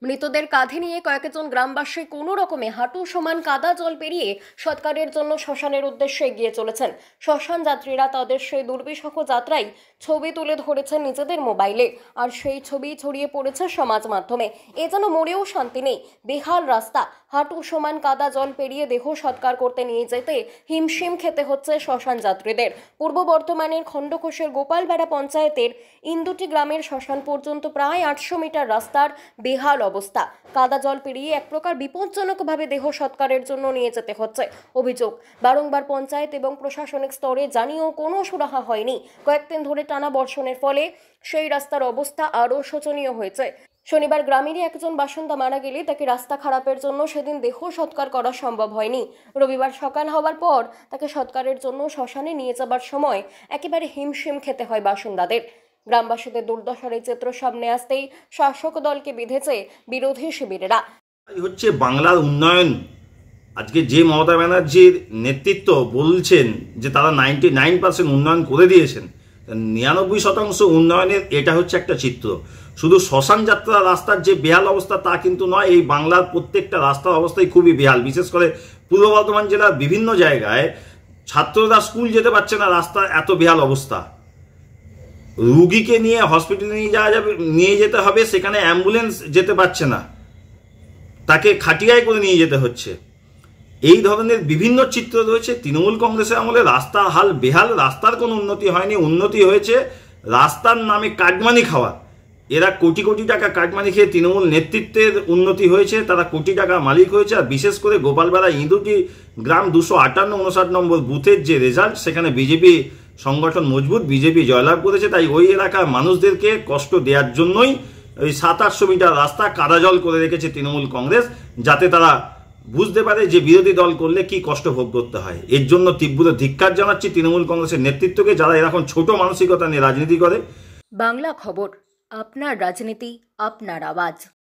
মৃতদের কাঁধে নিয়ে কয়েকজন গ্রামবাসী কোনো রকমে হাঁটু সমান কাদা জল পেরিয়ে সৎকারের জন্য শ্মশানের উদ্দেশ্যে এগিয়ে চলেছেন। শ্মশান যাত্রীরা তাদের সেই দুর্বিষহ যাত্রায় ছবি তুলে ধরেছেন নিজেদের মোবাইলে, আর সেই ছবি ছড়িয়ে পড়েছে সমাজ মাধ্যমে। এ যেন মরেও শান্তি নেই। বেহাল রাস্তা, হাঁটু সমান কাদা জল পেরিয়ে দেহ সৎকার করতে নিয়ে যেতে হিমশিম খেতে হচ্ছে শ্মশান যাত্রীদের। পূর্ব বর্ধমানের খণ্ডঘোষের গোপালবেড়া পঞ্চায়েতের ইন্দুটি গ্রামের শ্মশান পর্যন্ত প্রায় 800 মিটার রাস্তার বেহাল অবস্থা। কাদা জল পেরিয়ে এক প্রকার বিপজ্জনকভাবে দেহ সৎকারের জন্য নিয়ে যেতে হচ্ছে। অভিযোগ, বারংবার পঞ্চায়েত এবং প্রশাসনিক স্তরে জানিয়েও কোনো সুরাহা হয়নি। কয়েকদিন ধরে টানা বর্ষণের ফলে সেই রাস্তার অবস্থা আরও শোচনীয় হয়েছে। শনিবার গ্রামেরই একজন বাসিন্দা মারা গেলে তাকে রাস্তা খারাপের জন্য সেদিন দেহ সৎকার করা সম্ভব হয়নি। রবিবার সকাল হওয়ার পর তাকে সৎকারের জন্য শ্মশানে নিয়ে যাবার সময় একেবারে হিমশিম খেতে হয় বাসিন্দাদের। গ্রামবাসীদের দুর্দশার এই চিত্র সামনে আসতেই শাসক দলকে বিঁধেছে বিরোধী শিবিরেরা। হচ্ছে বাংলার উন্নয়ন। আজকে যে মমতা ব্যানার্জির নেতৃত্ব বলছেন যে তারা 99% উন্নয়ন করে দিয়েছেন, 99% উন্নয়নের এটা হচ্ছে একটা চিত্র। শুধু শ্মশান যাত্রা রাস্তার যে বেহাল অবস্থা তা কিন্তু নয়, এই বাংলার প্রত্যেকটা রাস্তার অবস্থাই খুবই বেহাল। বিশেষ করে পূর্ব বর্ধমান জেলার বিভিন্ন জায়গায় ছাত্ররা স্কুল যেতে পারছে না, রাস্তার এত বেহাল অবস্থা। রুগীকে নিয়ে হসপিটালে নিয়ে যেতে হবে, সেখানে অ্যাম্বুলেন্স যেতে পারছে না, তাকে খাটিয়ায় করে নিয়ে যেতে হচ্ছে। এই ধরনের বিভিন্ন চিত্র রয়েছে। তৃণমূল কংগ্রেসের আমলে রাস্তার হাল বেহাল, রাস্তার কোনো উন্নতি হয়নি। উন্নতি হয়েছে রাস্তার নামে কাটমানি খাওয়া। এরা কোটি কোটি টাকা কাটমানি খেয়ে তৃণমূল নেতৃত্বের উন্নতি হয়েছে, তারা কোটি টাকা মালিক হয়েছে। আর বিশেষ করে গোপালবেড়া ইঁদুটি গ্রাম 258-59 নম্বর বুথের যে রেজাল্ট, সেখানে বিজেপি সংগঠন মজবুত, বিজেপি জয়লাভ করেছে। তাই ওই এলাকার মানুষদেরকে কষ্ট দেওয়ার জন্যই ওই 700-800 মিটার রাস্তা কাদা জল করে রেখেছে তৃণমূল কংগ্রেস, যাতে তারা বুঝতে পারে যে বিরোধী দল করলে কি কষ্ট ভোগ করতে হয়। এর জন্য তীব্র ধিক্কার জানাচ্ছি তৃণমূল কংগ্রেসের নেতৃত্বকে, যারা এরকম ছোট মানসিকতা নিয়ে রাজনীতি করে। বাংলা খবর, আপনার রাজনীতি, আপনার আওয়াজ।